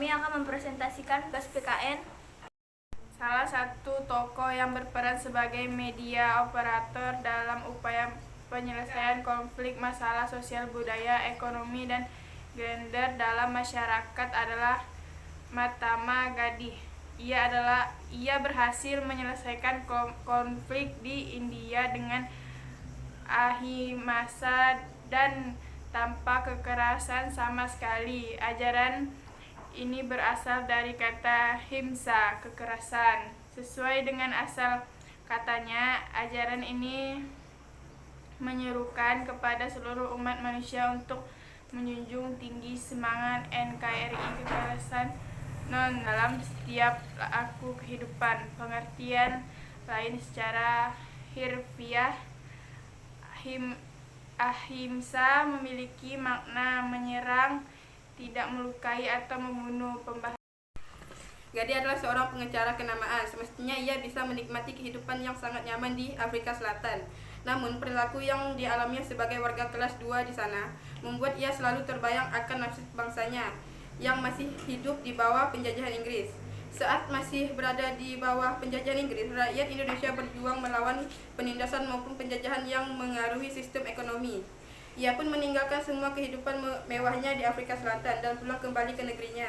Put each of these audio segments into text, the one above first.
Kami akan mempresentasikan tugas PKN. Salah satu tokoh yang berperan sebagai media operator dalam upaya penyelesaian konflik masalah sosial budaya, ekonomi, dan gender dalam masyarakat adalah Mahatma Gandhi. Ia berhasil menyelesaikan konflik di India dengan ahimsa dan tanpa kekerasan sama sekali. Ajaran ini berasal dari kata himsa, kekerasan. Sesuai dengan asal katanya, ajaran ini menyerukan kepada seluruh umat manusia untuk menjunjung tinggi semangat NKRI, kekerasan non dalam setiap laku kehidupan. Pengertian lain secara harfiah, ahimsa memiliki makna menyerang, tidak melukai atau membunuh. Gandhi adalah seorang pengacara kenamaan. Semestinya ia bisa menikmati kehidupan yang sangat nyaman di Afrika Selatan. Namun, perilaku yang dialaminya sebagai warga kelas 2 di sana membuat ia selalu terbayang akan nasib bangsanya yang masih hidup di bawah penjajahan Inggris. Saat masih berada di bawah penjajahan Inggris, rakyat Indonesia berjuang melawan penindasan maupun penjajahan yang mengaruhi sistem ekonomi. Ia pun meninggalkan semua kehidupan mewahnya di Afrika Selatan dan pulang kembali ke negerinya.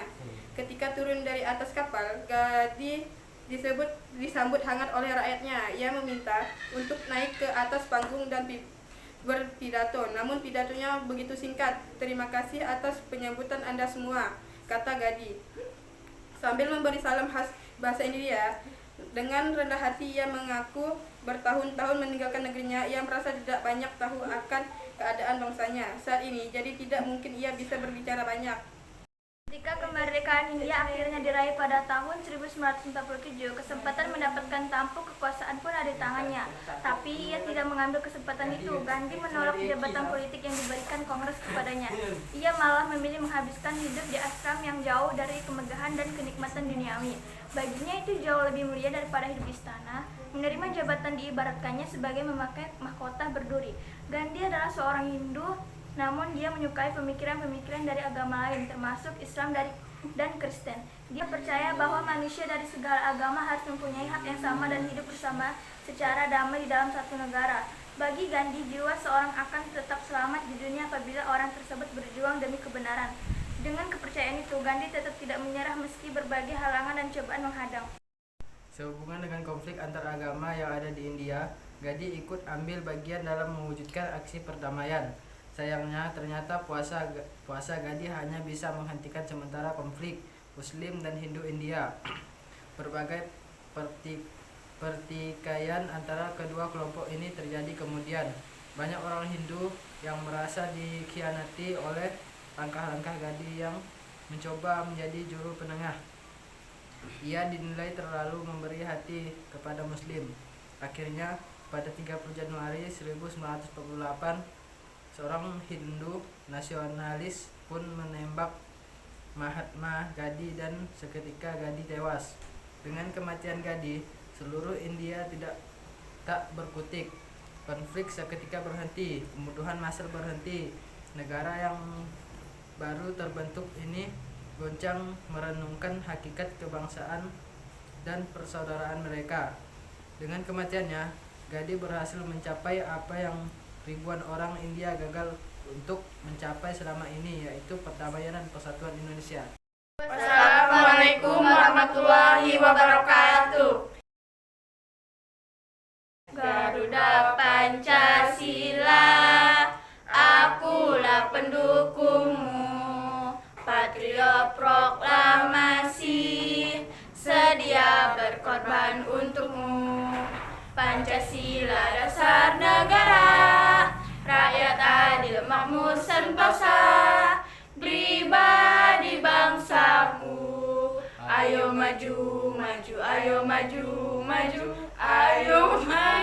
Ketika turun dari atas kapal, Gandhi disambut hangat oleh rakyatnya. Ia meminta untuk naik ke atas panggung dan berpidato. Namun pidatonya begitu singkat. "Terima kasih atas penyambutan Anda semua," kata Gandhi. Sambil memberi salam khas bahasa India, dengan rendah hati ia mengaku bertahun-tahun meninggalkan negerinya. Ia merasa tidak banyak tahu akan keadaan bangsanya saat ini, jadi tidak mungkin ia bisa berbicara banyak. Ketika kemerdekaan India akhirnya diraih pada tahun 1947, kesempatan mendapatkan tampuk kekuasaan pun ada di tangannya. Tapi ia tidak mengambil kesempatan itu. Gandhi menolak jabatan politik yang diberikan Kongres kepadanya. Ia malah memilih menghabiskan hidup di ashram yang jauh dari kemegahan dan kenikmatan duniawi. Baginya itu jauh lebih mulia daripada hidup di istana. Menerima jabatan diibaratkannya sebagai memakai mahkota berduri. Gandhi adalah seorang Hindu, namun dia menyukai pemikiran-pemikiran dari agama lain, termasuk Islam dan Kristen. Dia percaya bahwa manusia dari segala agama harus mempunyai hak yang sama dan hidup bersama secara damai di dalam satu negara. Bagi Gandhi, jiwa seorang akan tetap selamat di dunia apabila orang tersebut berjuang demi kebenaran. Dengan kepercayaan itu, Gandhi tetap tidak menyerah meski berbagai halangan dan cobaan menghadang. Sehubungan dengan konflik antar agama yang ada di India, Gandhi ikut ambil bagian dalam mewujudkan aksi perdamaian. Sayangnya, ternyata puasa Gandhi hanya bisa menghentikan sementara konflik Muslim dan Hindu India. Berbagai pertikaian antara kedua kelompok ini terjadi kemudian. Banyak orang Hindu yang merasa dikhianati oleh langkah-langkah Gandhi yang mencoba menjadi juru penengah. Ia dinilai terlalu memberi hati kepada Muslim. Akhirnya, pada 30 Januari 1948, seorang Hindu nasionalis pun menembak Mahatma Gandhi dan seketika Gandhi tewas. Dengan kematian Gandhi, seluruh India tak berkutik. Konflik seketika berhenti, pembunuhan massal berhenti. Negara yang baru terbentuk ini goncang merenungkan hakikat kebangsaan dan persaudaraan mereka. Dengan kematiannya, Gandhi berhasil mencapai apa yang ribuan orang India gagal untuk mencapai selama ini, yaitu perdamaian dan persatuan Indonesia. Wassalamualaikum warahmatullahi wabarakatuh. Garuda Pancasila, akulah pendukungmu. Patriot proklamasi, sedia berkorban untukmu. Pancasila dasar negara, rakyat adil makmur sentosa, pribadi bangsaku. Ayo maju, maju, ayo maju, maju, ayo maju.